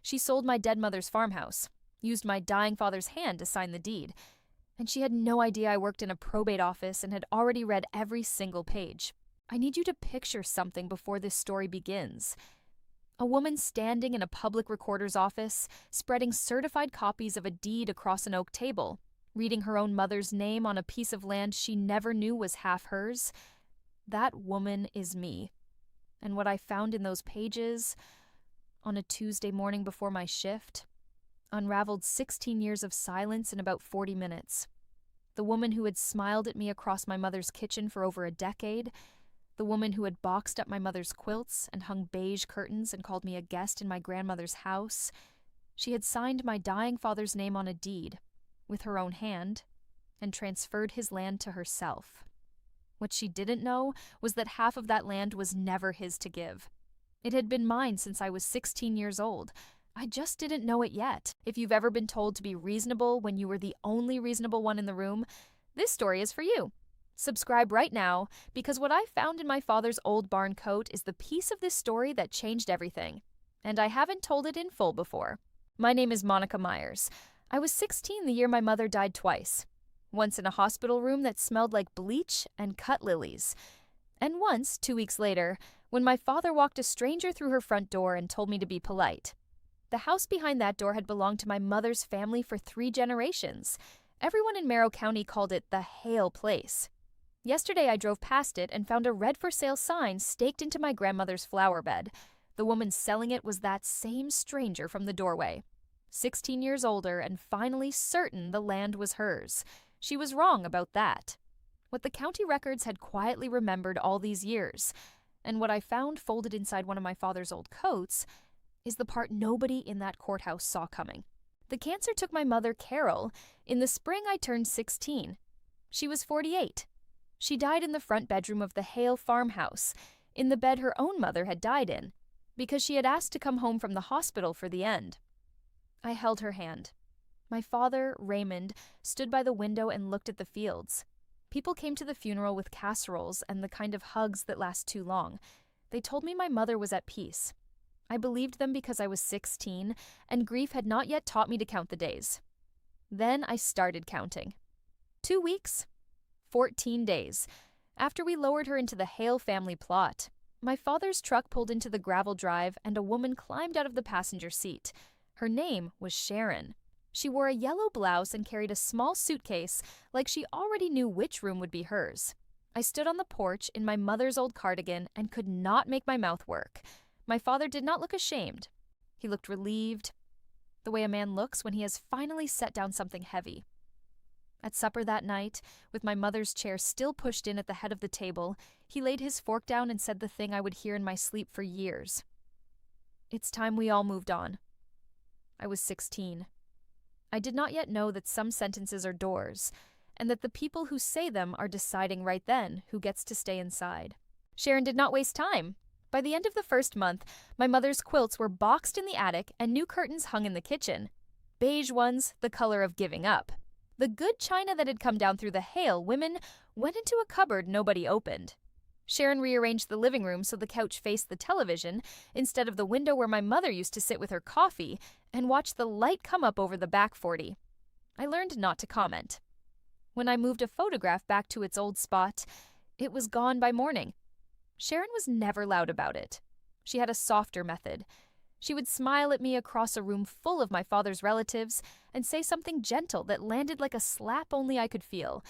She sold my dead mother's farmhouse, used my dying father's hand to sign the deed, and she had no idea I worked in a probate office and had already read every single page. I need you to picture something before this story begins. A woman standing in a public recorder's office, spreading certified copies of a deed across an oak table, reading her own mother's name on a piece of land she never knew was half hers. That woman is me. And what I found in those pages, on a Tuesday morning before my shift, unraveled 16 years of silence in about 40 minutes. The woman who had smiled at me across my mother's kitchen for over a decade, the woman who had boxed up my mother's quilts and hung beige curtains and called me a guest in my grandmother's house. She had signed my dying father's name on a deed, with her own hand, and transferred his land to herself. What she didn't know was that half of that land was never his to give. It had been mine since I was 16 years old. I just didn't know it yet. If you've ever been told to be reasonable when you were the only reasonable one in the room, this story is for you. Subscribe right now, because what I found in my father's old barn coat is the piece of this story that changed everything. And I haven't told it in full before. My name is Monica Myers. I was 16 the year my mother died twice. Once in a hospital room that smelled like bleach and cut lilies. And once, 2 weeks later, when my father walked a stranger through her front door and told me to be polite. The house behind that door had belonged to my mother's family for 3 generations. Everyone in Merrill County called it the Hale place. Yesterday I drove past it and found a red for sale sign staked into my grandmother's flower bed. The woman selling it was that same stranger from the doorway. 16 years older and finally certain the land was hers. She was wrong about that. What the county records had quietly remembered all these years, and what I found folded inside one of my father's old coats, is the part nobody in that courthouse saw coming. The cancer took my mother, Carol. In the spring I turned 16. She was 48. She died in the front bedroom of the Hale farmhouse, in the bed her own mother had died in, because she had asked to come home from the hospital for the end. I held her hand. My father, Raymond, stood by the window and looked at the fields. People came to the funeral with casseroles and the kind of hugs that last too long. They told me my mother was at peace. I believed them because I was 16, and grief had not yet taught me to count the days. Then I started counting. 2 weeks, 14 days. After we lowered her into the Hale family plot, my father's truck pulled into the gravel drive and a woman climbed out of the passenger seat. Her name was Sharon. She wore a yellow blouse and carried a small suitcase like she already knew which room would be hers. I stood on the porch in my mother's old cardigan and could not make my mouth work. My father did not look ashamed. He looked relieved, the way a man looks when he has finally set down something heavy. At supper that night, with my mother's chair still pushed in at the head of the table, he laid his fork down and said the thing I would hear in my sleep for years. It's time we all moved on. I was 16. I did not yet know that some sentences are doors, and that the people who say them are deciding right then who gets to stay inside. Sharon did not waste time. By the end of the first month, my mother's quilts were boxed in the attic and new curtains hung in the kitchen. Beige ones, the color of giving up. The good china that had come down through the Hale women went into a cupboard nobody opened. Sharon rearranged the living room so the couch faced the television instead of the window where my mother used to sit with her coffee and watch the light come up over the back 40. I learned not to comment. When I moved a photograph back to its old spot, it was gone by morning. Sharon was never loud about it. She had a softer method. She would smile at me across a room full of my father's relatives and say something gentle that landed like a slap only I could feel.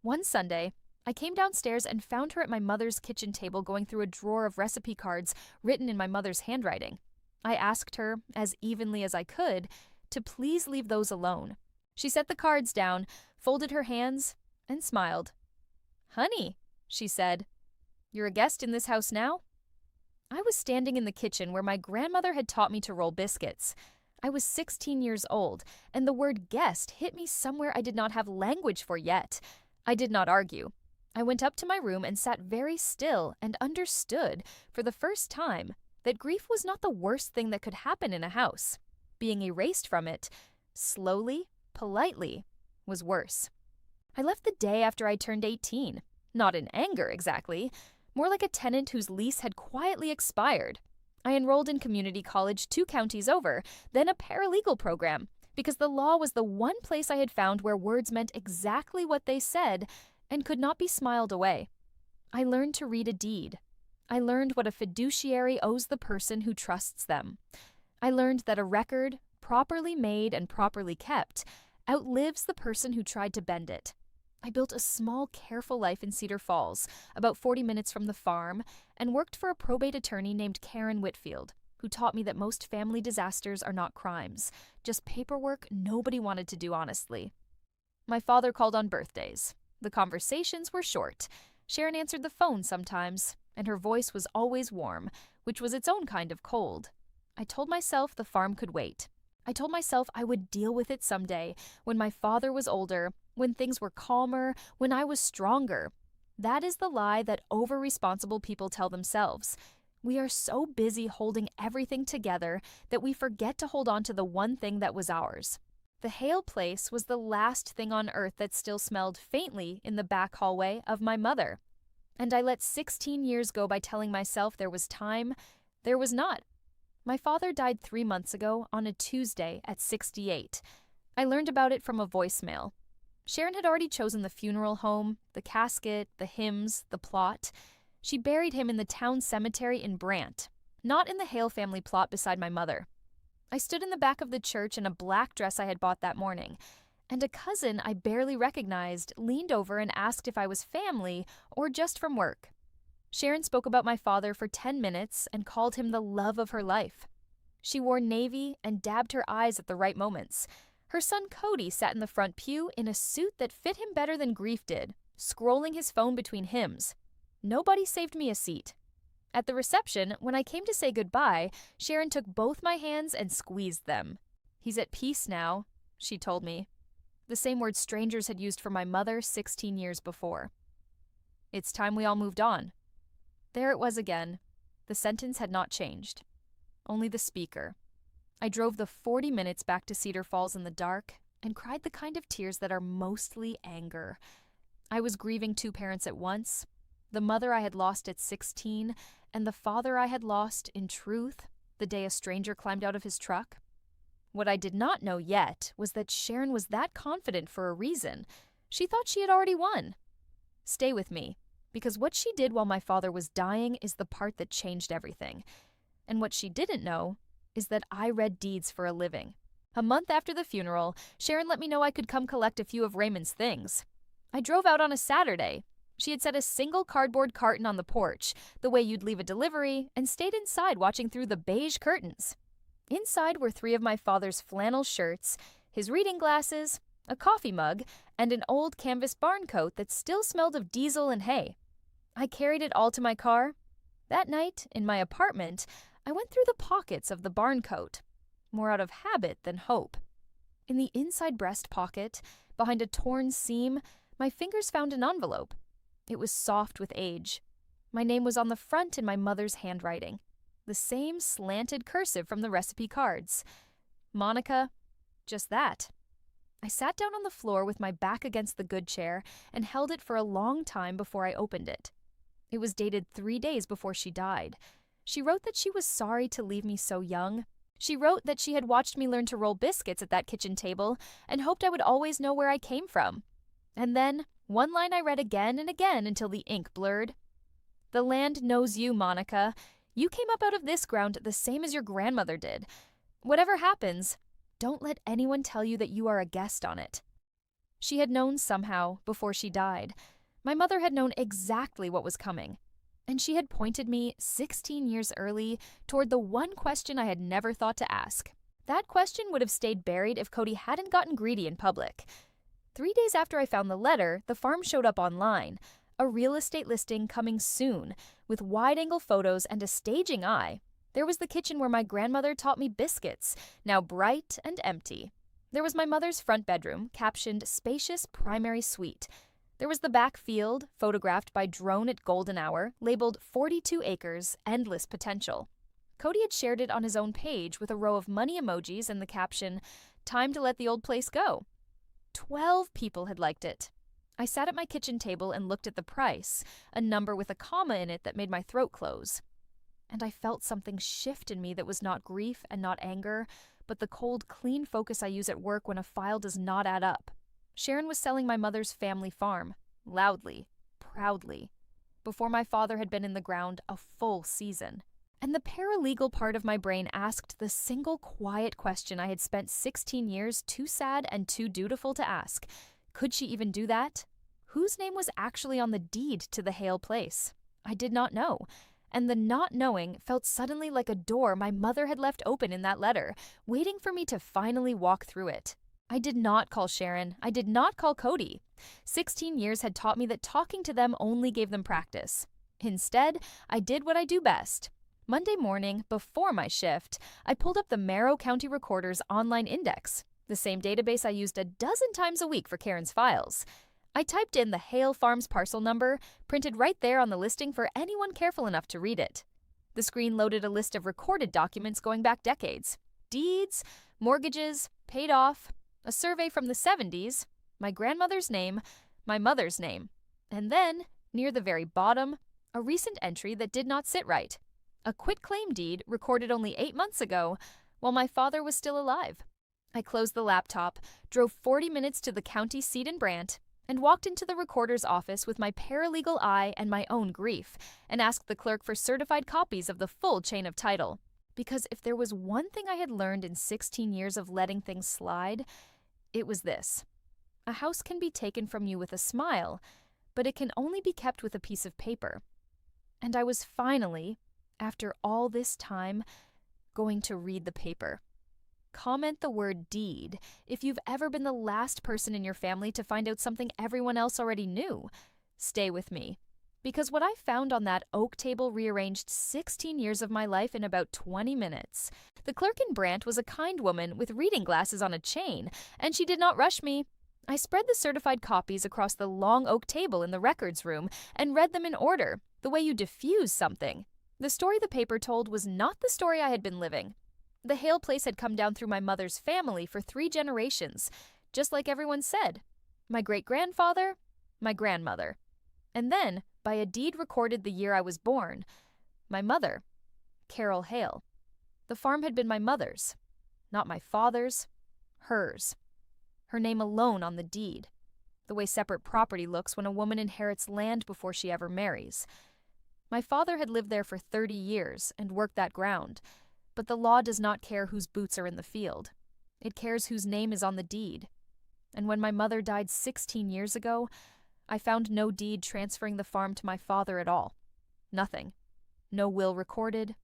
One Sunday, I came downstairs and found her at my mother's kitchen table going through a drawer of recipe cards written in my mother's handwriting. I asked her, as evenly as I could, to please leave those alone. She set the cards down, folded her hands, and smiled. "Honey," she said, "you're a guest in this house now?" I was standing in the kitchen where my grandmother had taught me to roll biscuits. I was 16 years old, and the word guest hit me somewhere I did not have language for yet. I did not argue. I went up to my room and sat very still and understood, for the first time, that grief was not the worst thing that could happen in a house. Being erased from it, slowly, politely, was worse. I left the day after I turned 18, not in anger exactly, more like a tenant whose lease had quietly expired. I enrolled in community college 2 counties over, then a paralegal program, because the law was the one place I had found where words meant exactly what they said and could not be smiled away. I learned to read a deed. I learned what a fiduciary owes the person who trusts them. I learned that a record, properly made and properly kept, outlives the person who tried to bend it. I built a small, careful life in Cedar Falls, about 40 minutes from the farm, and worked for a probate attorney named Karen Whitfield, who taught me that most family disasters are not crimes, just paperwork nobody wanted to do honestly. My father called on birthdays. The conversations were short. Sharon answered the phone sometimes, and her voice was always warm, which was its own kind of cold. I told myself the farm could wait. I told myself I would deal with it someday, when my father was older, when things were calmer, when I was stronger. That is the lie that over-responsible people tell themselves. We are so busy holding everything together that we forget to hold on to the one thing that was ours. The Hale place was the last thing on earth that still smelled faintly in the back hallway of my mother. And I let 16 years go by telling myself there was time. There was not. My father died 3 months ago on a Tuesday at 68. I learned about it from a voicemail. Sharon had already chosen the funeral home, the casket, the hymns, the plot. She buried him in the town cemetery in Brant, not in the Hale family plot beside my mother. I stood in the back of the church in a black dress I had bought that morning, and a cousin I barely recognized leaned over and asked if I was family or just from work. Sharon spoke about my father for 10 minutes and called him the love of her life. She wore navy and dabbed her eyes at the right moments. Her son Cody sat in the front pew in a suit that fit him better than grief did, scrolling his phone between hymns. Nobody saved me a seat. At the reception, when I came to say goodbye, Sharon took both my hands and squeezed them. "He's at peace now," she told me. The same word strangers had used for my mother 16 years before. "It's time we all moved on." There it was again. The sentence had not changed. Only the speaker. I drove the 40 minutes back to Cedar Falls in the dark and cried the kind of tears that are mostly anger. I was grieving 2 parents at once, the mother I had lost at 16 and the father I had lost, in truth, the day a stranger climbed out of his truck. What I did not know yet was that Sharon was that confident for a reason. She thought she had already won. Stay with me, because what she did while my father was dying is the part that changed everything. And what she didn't know is that I read deeds for a living. A month after the funeral, Sharon let me know I could come collect a few of Raymond's things. I drove out on a Saturday. She had set a single cardboard carton on the porch, the way you'd leave a delivery, and stayed inside watching through the beige curtains. Inside were 3 of my father's flannel shirts, his reading glasses, a coffee mug, and an old canvas barn coat that still smelled of diesel and hay. I carried it all to my car. That night, in my apartment, I went through the pockets of the barn coat, more out of habit than hope. In the inside breast pocket, behind a torn seam, my fingers found an envelope. It was soft with age. My name was on the front in my mother's handwriting, the same slanted cursive from the recipe cards. Monica, just that. I sat down on the floor with my back against the good chair and held it for a long time before I opened it. It was dated 3 days before she died. She wrote that she was sorry to leave me so young. She wrote that she had watched me learn to roll biscuits at that kitchen table and hoped I would always know where I came from. And then, one line I read again and again until the ink blurred. "The land knows you, Monica. You came up out of this ground the same as your grandmother did. Whatever happens, don't let anyone tell you that you are a guest on it." She had known somehow before she died. My mother had known exactly what was coming. And she had pointed me 16 years early toward the one question I had never thought to ask. That question would have stayed buried if Cody hadn't gotten greedy in public. 3 days after I found the letter, the farm showed up online. A real estate listing coming soon, with wide-angle photos and a staging eye. There was the kitchen where my grandmother taught me biscuits, now bright and empty. There was my mother's front bedroom, captioned "Spacious Primary Suite." There was the back field, photographed by drone at golden hour, labeled 42 acres, endless potential. Cody had shared it on his own page with a row of money emojis and the caption, "Time to let the old place go." 12 people had liked it. I sat at my kitchen table and looked at the price, a number with a comma in it that made my throat close. and I felt something shift in me that was not grief and not anger, but the cold, clean focus I use at work when a file does not add up. Sharon was selling my mother's family farm, loudly, proudly, before my father had been in the ground a full season. And the paralegal part of my brain asked the single quiet question I had spent 16 years too sad and too dutiful to ask. Could she even do that? Whose name was actually on the deed to the Hale place? I did not know. And the not knowing felt suddenly like a door my mother had left open in that letter, waiting for me to finally walk through it. I did not call Sharon. I did not call Cody. 16 years had taught me that talking to them only gave them practice. Instead, I did what I do best. Monday morning, before my shift, I pulled up the Merrow County Recorder's online index, the same database I used a dozen times a week for Karen's files. I typed in the Hale Farms parcel number, printed right there on the listing for anyone careful enough to read it. The screen loaded a list of recorded documents going back decades. Deeds, mortgages, paid off, a survey from the 70s, my grandmother's name, my mother's name, and then, near the very bottom, a recent entry that did not sit right. A quitclaim deed recorded only 8 months ago, while my father was still alive. I closed the laptop, drove 40 minutes to the county seat in Brant, and walked into the recorder's office with my paralegal eye and my own grief, and asked the clerk for certified copies of the full chain of title. Because if there was one thing I had learned in 16 years of letting things slide, it was this. A house can be taken from you with a smile, but it can only be kept with a piece of paper. And I was finally, after all this time, going to read the paper. Comment the word deed if you've ever been the last person in your family to find out something everyone else already knew. Stay with me. Because what I found on that oak table rearranged 16 years of my life in about 20 minutes. The clerk in Brant was a kind woman with reading glasses on a chain, and she did not rush me. I spread the certified copies across the long oak table in the records room and read them in order, the way you diffuse something. The story the paper told was not the story I had been living. The Hale place had come down through my mother's family for 3 generations, just like everyone said. My great-grandfather, my grandmother. And then, by a deed recorded the year I was born, my mother, Carol Hale. The farm had been my mother's, not my father's, hers. Her name alone on the deed, the way separate property looks when a woman inherits land before she ever marries. My father had lived there for 30 years and worked that ground, but the law does not care whose boots are in the field. It cares whose name is on the deed. And when my mother died 16 years ago, I found no deed transferring the farm to my father at all. Nothing. No will recorded,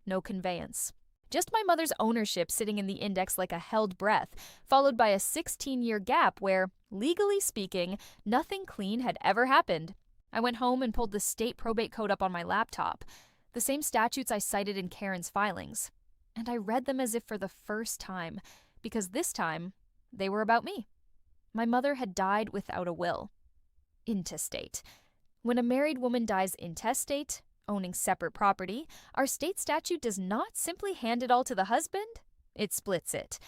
no conveyance. Just my mother's ownership sitting in the index like a held breath, followed by a 16-year gap where, legally speaking, nothing clean had ever happened. I went home and pulled the state probate code up on my laptop, the same statutes I cited in Karen's filings. And I read them as if for the first time, because this time, they were about me. My mother had died without a will. Intestate. When a married woman dies intestate, owning separate property, our state statute does not simply hand it all to the husband, it splits it.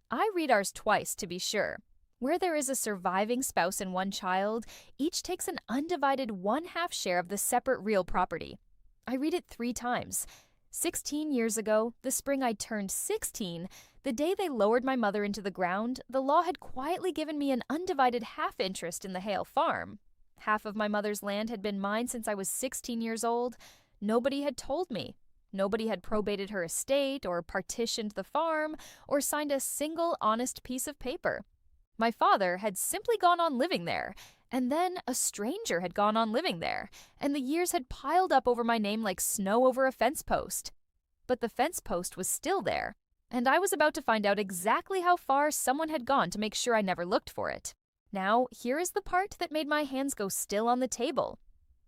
I read ours twice to be sure. Where there is a surviving spouse and one child, each takes an undivided 1/2 share of the separate real property. I read it 3 times. 16 years ago, the spring I turned 16, the day they lowered my mother into the ground, the law had quietly given me an undivided half interest in the Hale farm. Half of my mother's land had been mine since I was 16 years old. Nobody had told me. Nobody had probated her estate or partitioned the farm or signed a single honest piece of paper. My father had simply gone on living there, and then a stranger had gone on living there, and the years had piled up over my name like snow over a fence post. But the fence post was still there, and I was about to find out exactly how far someone had gone to make sure I never looked for it. Now, here is the part that made my hands go still on the table.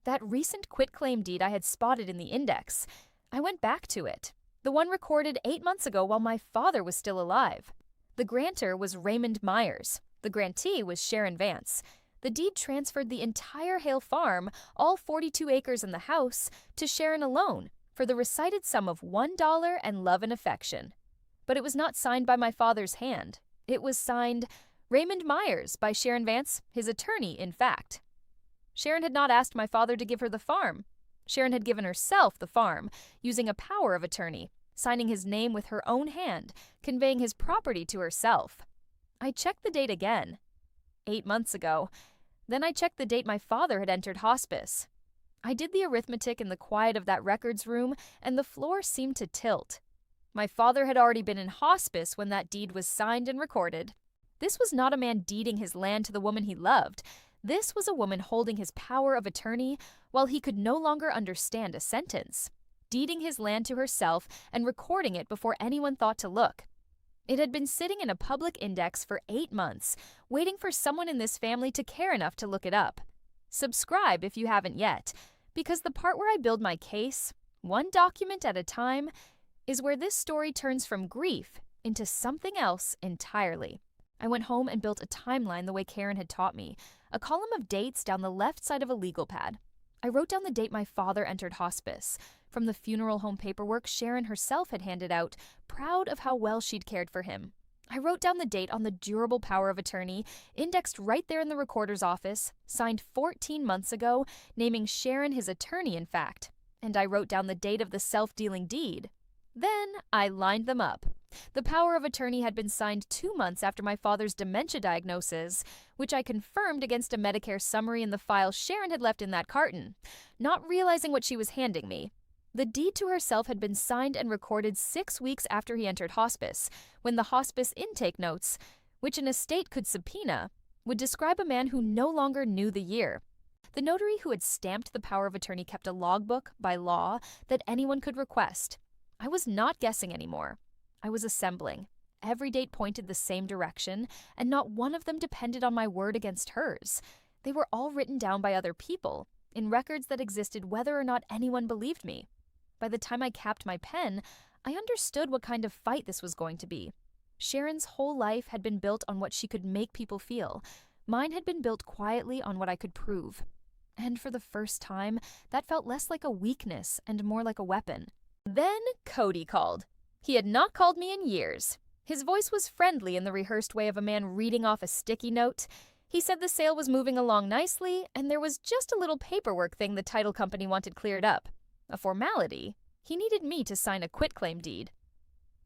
That recent quitclaim deed I had spotted in the index. I went back to it. The one recorded 8 months ago while my father was still alive. The grantor was Raymond Myers. The grantee was Sharon Vance. The deed transferred the entire Hale farm, all 42 acres and the house, to Sharon alone for the recited sum of $1 and love and affection. But it was not signed by my father's hand. It was signed Raymond Myers by Sharon Vance, his attorney, in fact. Sharon had not asked my father to give her the farm. Sharon had given herself the farm, using a power of attorney, signing his name with her own hand, conveying his property to herself. I checked the date again. 8 months ago. Then I checked the date my father had entered hospice. I did the arithmetic in the quiet of that records room, and the floor seemed to tilt. My father had already been in hospice when that deed was signed and recorded. This was not a man deeding his land to the woman he loved. This was a woman holding his power of attorney while he could no longer understand a sentence, deeding his land to herself and recording it before anyone thought to look. It had been sitting in a public index for 8 months, waiting for someone in this family to care enough to look it up. Subscribe if you haven't yet, because the part where I build my case, one document at a time, is where this story turns from grief into something else entirely. I went home and built a timeline the way Karen had taught me, a column of dates down the left side of a legal pad. I wrote down the date my father entered hospice, from the funeral home paperwork Sharon herself had handed out, proud of how well she'd cared for him. I wrote down the date on the durable power of attorney, indexed right there in the recorder's office, signed 14 months ago, naming Sharon his attorney in fact. And I wrote down the date of the self-dealing deed. Then I lined them up. The power of attorney had been signed 2 months after my father's dementia diagnosis, which I confirmed against a Medicare summary in the file Sharon had left in that carton, not realizing what she was handing me. The deed to herself had been signed and recorded 6 weeks after he entered hospice, when the hospice intake notes, which an estate could subpoena, would describe a man who no longer knew the year. The notary who had stamped the power of attorney kept a logbook, by law, that anyone could request. I was not guessing anymore. I was assembling. Every date pointed the same direction, and not one of them depended on my word against hers. They were all written down by other people, in records that existed whether or not anyone believed me. By the time I capped my pen, I understood what kind of fight this was going to be. Sharon's whole life had been built on what she could make people feel. Mine had been built quietly on what I could prove. And for the first time, that felt less like a weakness and more like a weapon. Then Cody called. He had not called me in years. His voice was friendly in the rehearsed way of a man reading off a sticky note. He said the sale was moving along nicely, and there was just a little paperwork thing the title company wanted cleared up. A formality. He needed me to sign a quitclaim deed.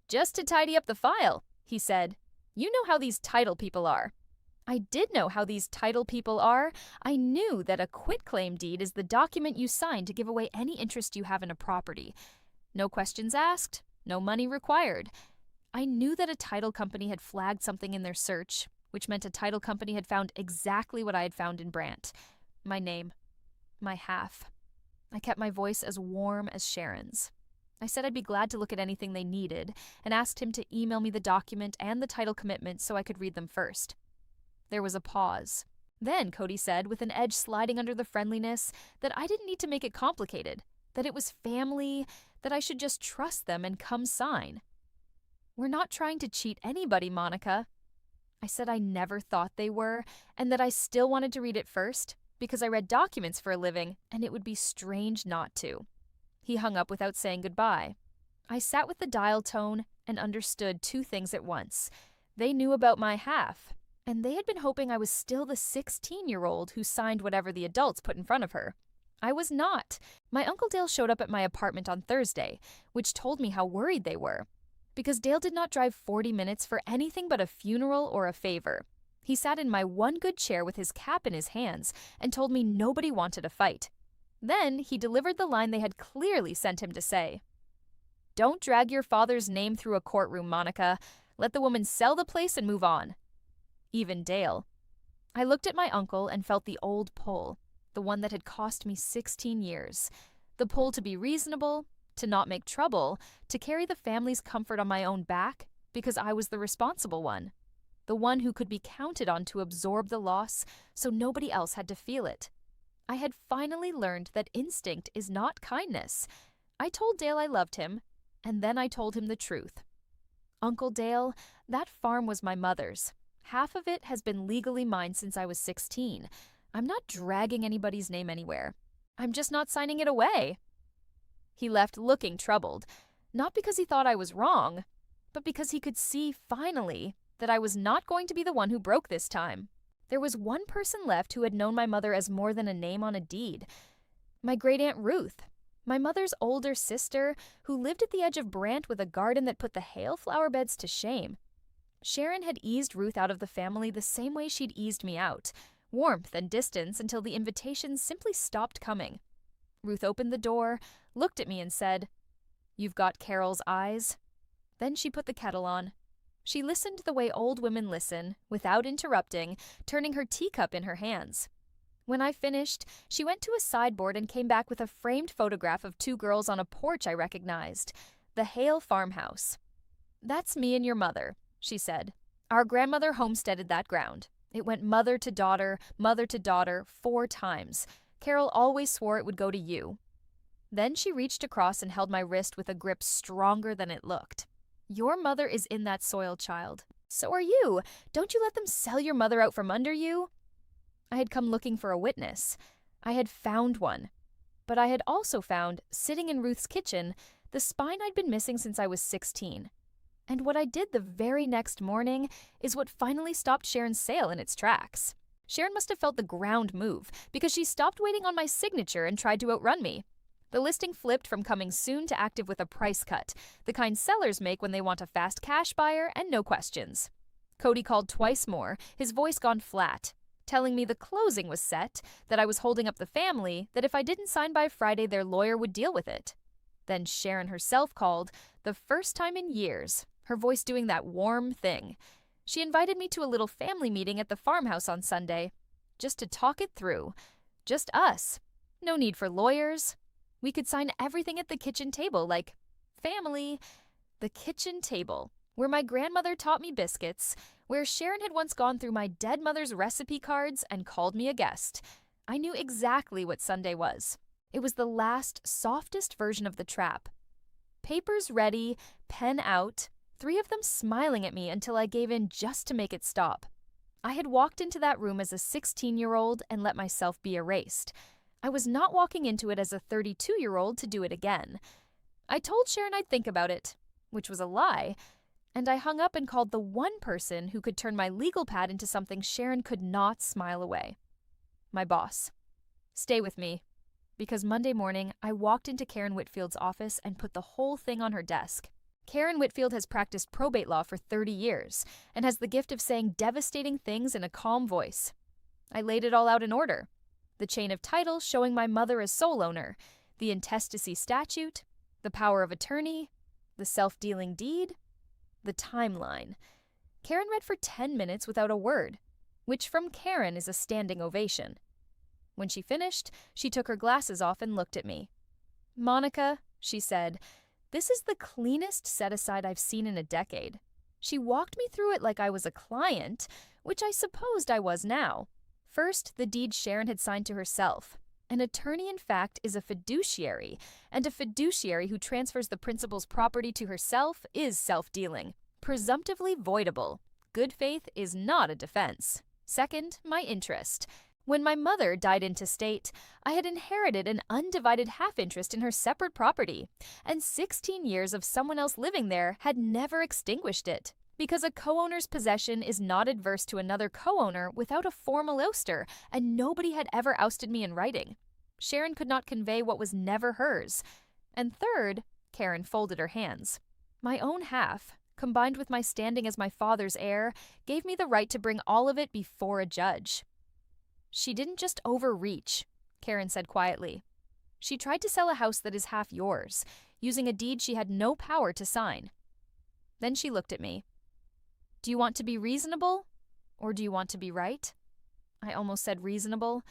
"Just to tidy up the file," he said. "You know how these title people are." I did know how these title people are. I knew that a quitclaim deed is the document you sign to give away any interest you have in a property. No questions asked, no money required. I knew that a title company had flagged something in their search, which meant a title company had found exactly what I had found in Brant. My name. My half. I kept my voice as warm as Sharon's. I said I'd be glad to look at anything they needed, and asked him to email me the document and the title commitment so I could read them first. There was a pause. Then Cody said, with an edge sliding under the friendliness, that I didn't need to make it complicated, that it was family, that I should just trust them and come sign. "We're not trying to cheat anybody, Monica." I said I never thought they were, and that I still wanted to read it first, because I read documents for a living, and it would be strange not to. He hung up without saying goodbye. I sat with the dial tone and understood 2 things at once. They knew about my half, and they had been hoping I was still the 16-year-old who signed whatever the adults put in front of her. I was not. My Uncle Dale showed up at my apartment on Thursday, which told me how worried they were, because Dale did not drive 40 minutes for anything but a funeral or a favor. He sat in my one good chair with his cap in his hands and told me nobody wanted a fight. Then he delivered the line they had clearly sent him to say. "Don't drag your father's name through a courtroom, Monica. Let the woman sell the place and move on." Even Dale. I looked at my uncle and felt the old pull, the one that had cost me 16 years. The pull to be reasonable, to not make trouble, to carry the family's comfort on my own back, because I was the responsible one. The one who could be counted on to absorb the loss so nobody else had to feel it. I had finally learned that instinct is not kindness. I told Dale I loved him, and then I told him the truth. "Uncle Dale, that farm was my mother's. Half of it has been legally mine since I was 16. I'm not dragging anybody's name anywhere. I'm just not signing it away." He left looking troubled, not because he thought I was wrong, but because he could see, finally, that I was not going to be the one who broke this time. There was one person left who had known my mother as more than a name on a deed. My great-aunt Ruth, My mother's older sister, who lived at the edge of Brant with a garden that put the Hale flower beds to shame. Sharon had eased Ruth out of the family the same way she'd eased me out, warmth and distance until the invitations simply stopped coming. Ruth opened the door, looked at me and said, "You've got Carol's eyes." Then she put the kettle on. She listened the way old women listen, without interrupting, turning her teacup in her hands. When I finished, she went to a sideboard and came back with a framed photograph of two girls on a porch I recognized, the Hale farmhouse. "That's me and your mother," she said. "Our grandmother homesteaded that ground. It went mother to daughter, 4 times. Carol always swore it would go to you." Then she reached across and held my wrist with a grip stronger than it looked. "Your mother is in that soil, child. So are you. Don't you let them sell your mother out from under you." I had come looking for a witness. I had found one. But I had also found, sitting in Ruth's kitchen, the spine I'd been missing since I was 16. And what I did the very next morning is what finally stopped Sharon's sale in its tracks. Sharon must have felt the ground move, because she stopped waiting on my signature and tried to outrun me. The listing flipped from coming soon to active with a price cut, the kind sellers make when they want a fast cash buyer and no questions. Cody called twice more, his voice gone flat, telling me the closing was set, that I was holding up the family, that if I didn't sign by Friday, their lawyer would deal with it. Then Sharon herself called, the first time in years, her voice doing that warm thing. She invited me to a little family meeting at the farmhouse on Sunday, just to talk it through. Just us. No need for lawyers. We could sign everything at the kitchen table, like family. The kitchen table, where my grandmother taught me biscuits, where Sharon had once gone through my dead mother's recipe cards and called me a guest. I knew exactly what Sunday was. It was the last, softest version of the trap. Papers ready, pen out, 3 of them smiling at me until I gave in just to make it stop. I had walked into that room as a 16-year-old and let myself be erased. I was not walking into it as a 32-year-old to do it again. I told Sharon I'd think about it, which was a lie, and I hung up and called the one person who could turn my legal pad into something Sharon could not smile away. My boss. Stay with me. Because Monday morning, I walked into Karen Whitfield's office and put the whole thing on her desk. Karen Whitfield has practiced probate law for 30 years and has the gift of saying devastating things in a calm voice. I laid it all out in order. The chain of title showing my mother as sole owner, the intestacy statute, the power of attorney, the self-dealing deed, the timeline. Karen read for 10 minutes without a word, which from Karen is a standing ovation. When she finished, she took her glasses off and looked at me. "Monica," she said, "this is the cleanest set-aside I've seen in a decade." She walked me through it like I was a client, which I supposed I was now. First, the deed Sharon had signed to herself. An attorney, in fact, is a fiduciary, and a fiduciary who transfers the principal's property to herself is self-dealing, presumptively voidable. Good faith is not a defense. Second, my interest. When my mother died intestate, I had inherited an undivided half-interest in her separate property, and 16 years of someone else living there had never extinguished it, because a co-owner's possession is not adverse to another co-owner without a formal ouster, and nobody had ever ousted me in writing. Sharon could not convey what was never hers. And third, Karen folded her hands. My own half, combined with my standing as my father's heir, gave me the right to bring all of it before a judge. "She didn't just overreach," Karen said quietly. "She tried to sell a house that is half yours, using a deed she had no power to sign." Then she looked at me. "Do you want to be reasonable, or do you want to be right?" I almost said reasonable.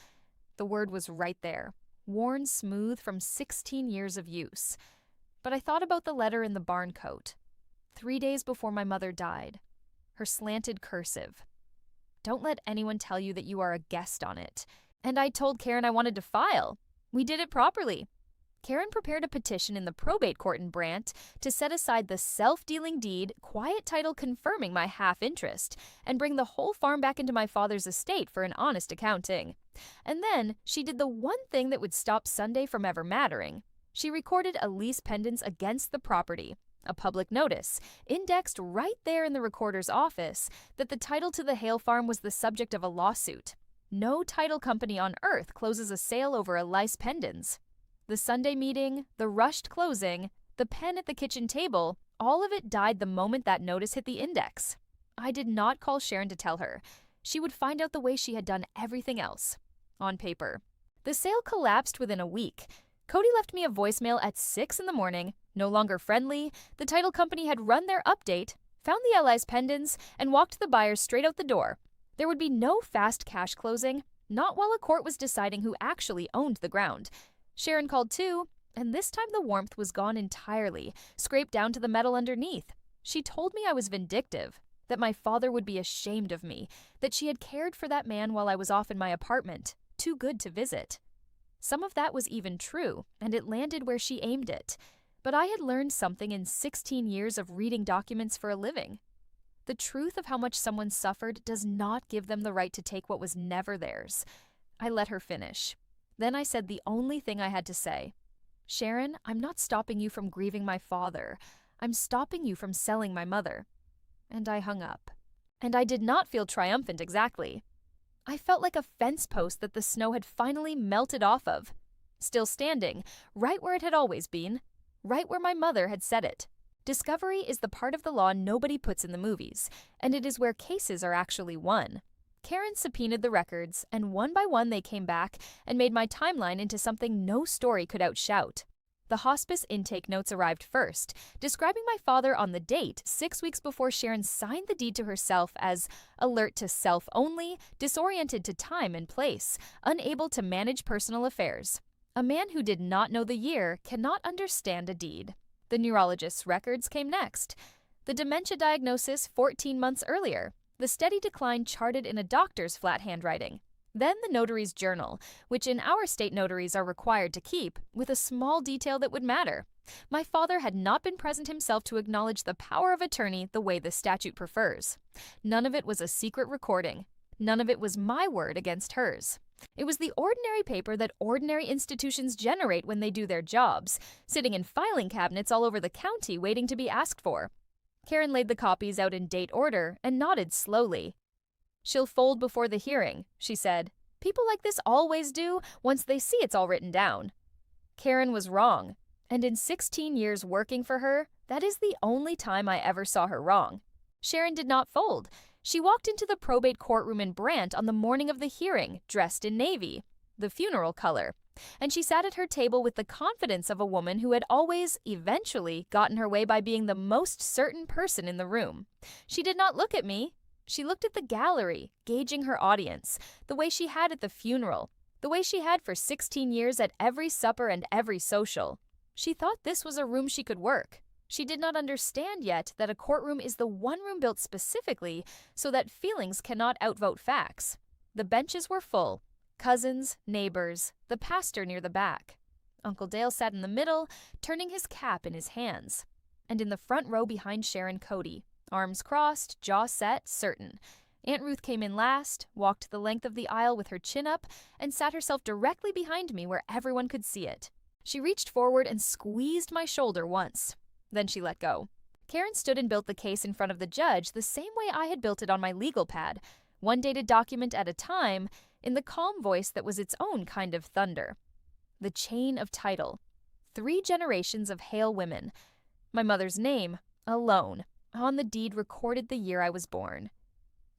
The word was right there, worn smooth from 16 years of use. But I thought about the letter in the barn coat. 3 days before my mother died. Her slanted cursive. "Don't let anyone tell you that you are a guest on it." And I told Karen I wanted to file. We did it properly. Karen prepared a petition in the probate court in Brant to set aside the self-dealing deed, quiet title confirming my half-interest, and bring the whole farm back into my father's estate for an honest accounting. And then she did the one thing that would stop Sunday from ever mattering. She recorded a lease pendants against the property, a public notice, indexed right there in the recorder's office, that the title to the Hale farm was the subject of a lawsuit. No title company on earth closes a sale over a lice pendants. The Sunday meeting, the rushed closing, the pen at the kitchen table, all of it died the moment that notice hit the index. I did not call Sharon to tell her. She would find out the way she had done everything else. On paper. The sale collapsed within a week. Cody left me a voicemail at 6 in the morning, no longer friendly. The title company had run their update, found the LI's pendants, and walked the buyers straight out the door. There would be no fast cash closing, not while a court was deciding who actually owned the ground. Sharon called too, and this time the warmth was gone entirely, scraped down to the metal underneath. She told me I was vindictive, that my father would be ashamed of me, that she had cared for that man while I was off in my apartment, too good to visit. Some of that was even true, and it landed where she aimed it. But I had learned something in 16 years of reading documents for a living. The truth of how much someone suffered does not give them the right to take what was never theirs. I let her finish. Then I said the only thing I had to say. Sharon, I'm not stopping you from grieving my father. I'm stopping you from selling my mother. And I hung up. And I did not feel triumphant exactly. I felt like a fence post that the snow had finally melted off of. Still standing, right where it had always been, right where my mother had said it. Discovery is the part of the law nobody puts in the movies, and it is where cases are actually won. Karen subpoenaed the records, and one by one they came back and made my timeline into something no story could outshout. The hospice intake notes arrived first, describing my father on the date 6 weeks before Sharon signed the deed to herself as alert to self only, disoriented to time and place, unable to manage personal affairs. A man who did not know the year cannot understand a deed. The neurologist's records came next. The dementia diagnosis 14 months earlier. The steady decline charted in a doctor's flat handwriting. Then the notary's journal, which in our state notaries are required to keep, with a small detail that would matter. My father had not been present himself to acknowledge the power of attorney the way the statute prefers. None of it was a secret recording. None of it was my word against hers. It was the ordinary paper that ordinary institutions generate when they do their jobs, sitting in filing cabinets all over the county waiting to be asked for. Karen laid the copies out in date order and nodded slowly. She'll fold before the hearing, she said. People like this always do once they see it's all written down. Karen was wrong, and in 16 years working for her, that is the only time I ever saw her wrong. Sharon did not fold. She walked into the probate courtroom in Brant on the morning of the hearing, dressed in navy, the funeral color, and she sat at her table with the confidence of a woman who had always, eventually, gotten her way by being the most certain person in the room. She did not look at me. She looked at the gallery, gauging her audience, the way she had at the funeral, the way she had for 16 years at every supper and every social. She thought this was a room she could work. She did not understand yet that a courtroom is the one room built specifically so that feelings cannot outvote facts. The benches were full. Cousins, neighbors, the pastor near the back. Uncle Dale sat in the middle, turning his cap in his hands. And in the front row behind Sharon, Cody, arms crossed, jaw set, certain. Aunt Ruth came in last, walked the length of the aisle with her chin up, and sat herself directly behind me where everyone could see it. She reached forward and squeezed my shoulder once. Then she let go. Karen stood and built the case in front of the judge the same way I had built it on my legal pad, one dated document at a time, in the calm voice that was its own kind of thunder. The chain of title. 3 generations of Hale women. My mother's name, alone, on the deed recorded the year I was born.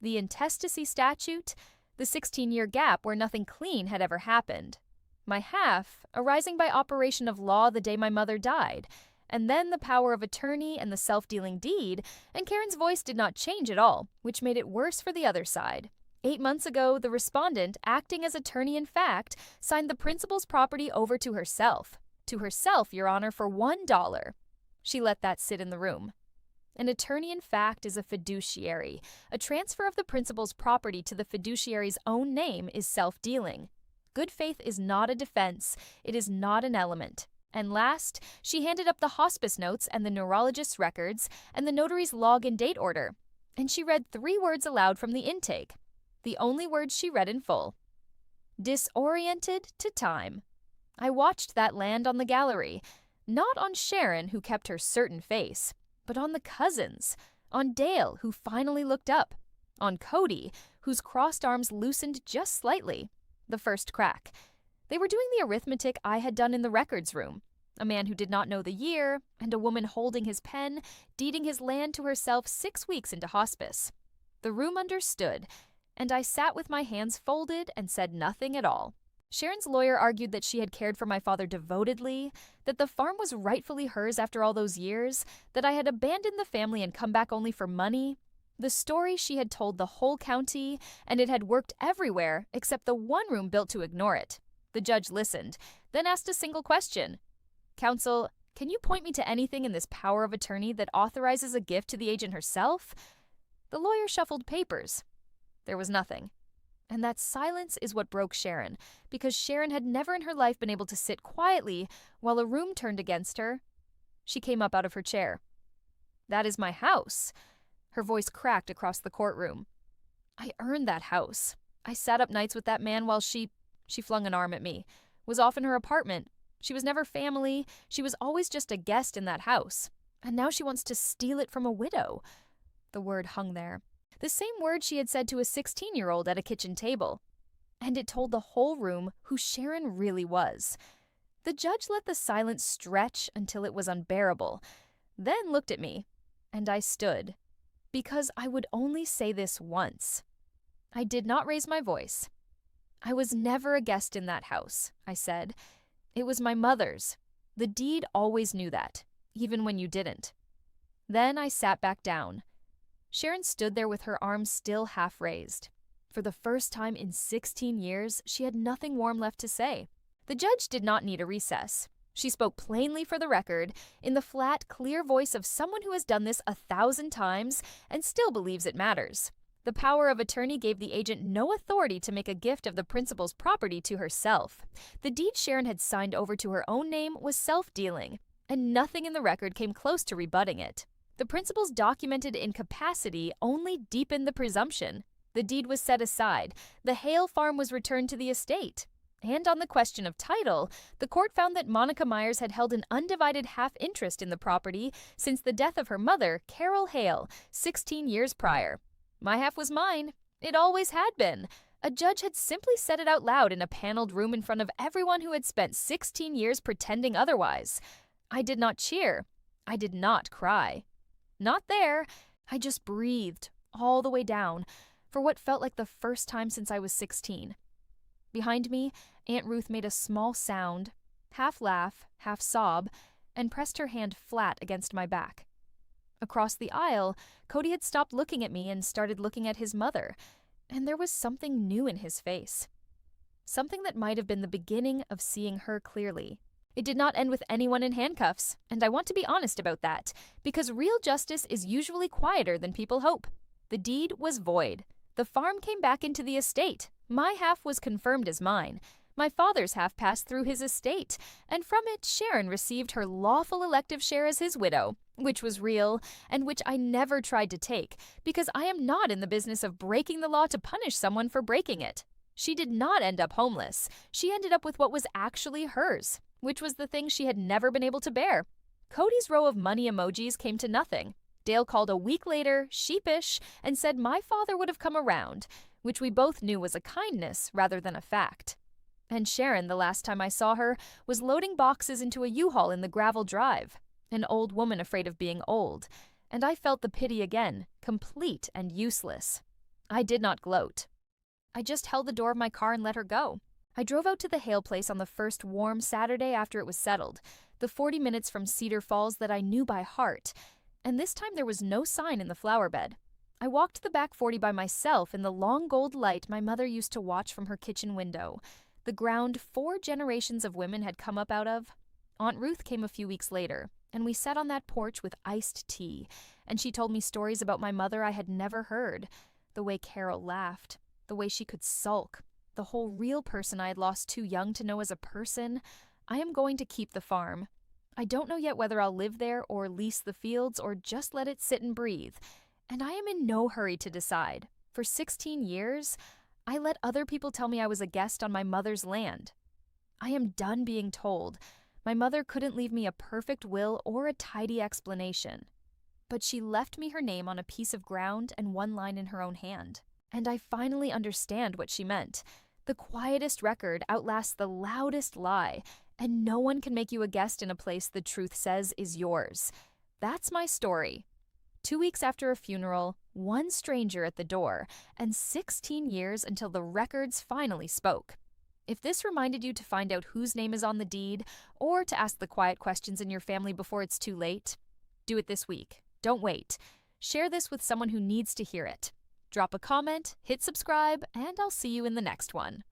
The intestacy statute, the 16-year gap where nothing clean had ever happened. My half, arising by operation of law the day my mother died, and then the power of attorney and the self-dealing deed, and Karen's voice did not change at all, which made it worse for the other side. 8 months ago, the respondent, acting as attorney in fact, signed the principal's property over to herself. To herself, Your Honor, for $1. She let that sit in the room. An attorney in fact is a fiduciary. A transfer of the principal's property to the fiduciary's own name is self-dealing. Good faith is not a defense. It is not an element. And last, she handed up the hospice notes and the neurologist's records and the notary's log and date order. And she read 3 words aloud from the intake. The only words she read in full. Disoriented to time. I watched that land on the gallery. Not on Sharon, who kept her certain face, but on the cousins. On Dale, who finally looked up. On Cody, whose crossed arms loosened just slightly. The first crack. They were doing the arithmetic I had done in the records room. A man who did not know the year, and a woman holding his pen, deeding his land to herself 6 weeks into hospice. The room understood, and I sat with my hands folded and said nothing at all. Sharon's lawyer argued that she had cared for my father devotedly, that the farm was rightfully hers after all those years, that I had abandoned the family and come back only for money. The story she had told the whole county, and it had worked everywhere except the one room built to ignore it. The judge listened, then asked a single question. "Counsel, can you point me to anything in this power of attorney that authorizes a gift to the agent herself?" The lawyer shuffled papers. There was nothing. And that silence is what broke Sharon, because Sharon had never in her life been able to sit quietly while a room turned against her. She came up out of her chair. "That is my house." Her voice cracked across the courtroom. "I earned that house. I sat up nights with that man while she flung an arm at me, was off in her apartment. She was never family. She was always just a guest in that house. And now she wants to steal it from a widow." The word hung there. The same word she had said to a 16-year-old at a kitchen table. And it told the whole room who Sharon really was. The judge let the silence stretch until it was unbearable, then looked at me, and I stood. Because I would only say this once. I did not raise my voice. "I was never a guest in that house," I said. "It was my mother's. The deed always knew that, even when you didn't." Then I sat back down. Sharon stood there with her arms still half raised. For the first time in 16 years, she had nothing warm left to say. The judge did not need a recess. She spoke plainly for the record, in the flat, clear voice of someone who has done this 1,000 times and still believes it matters. The power of attorney gave the agent no authority to make a gift of the principal's property to herself. The deed Sharon had signed over to her own name was self-dealing, and nothing in the record came close to rebutting it. The principal's documented incapacity only deepened the presumption. The deed was set aside. The Hale farm was returned to the estate. And on the question of title, the court found that Monica Myers had held an undivided half-interest in the property since the death of her mother, Carol Hale, 16 years prior. My half was mine. It always had been. A judge had simply said it out loud in a paneled room in front of everyone who had spent 16 years pretending otherwise. I did not cheer. I did not cry. Not there. I just breathed all the way down for what felt like the first time since I was 16. Behind me, Aunt Ruth made a small sound, half laugh, half sob, and pressed her hand flat against my back. Across the aisle, Cody had stopped looking at me and started looking at his mother, and there was something new in his face. Something that might have been the beginning of seeing her clearly. It did not end with anyone in handcuffs, and I want to be honest about that, because real justice is usually quieter than people hope. The deed was void. The farm came back into the estate. My half was confirmed as mine. My father's half passed through his estate, and from it Sharon received her lawful elective share as his widow, which was real, and which I never tried to take, because I am not in the business of breaking the law to punish someone for breaking it. She did not end up homeless. She ended up with what was actually hers, which was the thing she had never been able to bear. Cody's row of money emojis came to nothing. Dale called a week later, sheepish, and said my father would have come around, which we both knew was a kindness rather than a fact. And Sharon, the last time I saw her, was loading boxes into a U-Haul in the gravel drive, an old woman afraid of being old, and I felt the pity again, complete and useless. I did not gloat. I just held the door of my car and let her go. I drove out to the Hale place on the first warm Saturday after it was settled, the 40 minutes from Cedar Falls that I knew by heart, and this time there was no sign in the flower bed. I walked the back 40 by myself in the long gold light my mother used to watch from her kitchen window, the ground 4 generations of women had come up out of. Aunt Ruth came a few weeks later, and we sat on that porch with iced tea, and she told me stories about my mother I had never heard, the way Carol laughed, the way she could sulk, the whole real person I had lost too young to know as a person. I am going to keep the farm. I don't know yet whether I'll live there or lease the fields or just let it sit and breathe, and I am in no hurry to decide. For 16 years, I let other people tell me I was a guest on my mother's land. I am done being told. My mother couldn't leave me a perfect will or a tidy explanation. But she left me her name on a piece of ground and one line in her own hand. And I finally understand what she meant. The quietest record outlasts the loudest lie, and no one can make you a guest in a place the truth says is yours. That's my story. 2 weeks after a funeral, one stranger at the door, and 16 years until the records finally spoke. If this reminded you to find out whose name is on the deed, or to ask the quiet questions in your family before it's too late, do it this week. Don't wait. Share this with someone who needs to hear it. Drop a comment, hit subscribe, and I'll see you in the next one.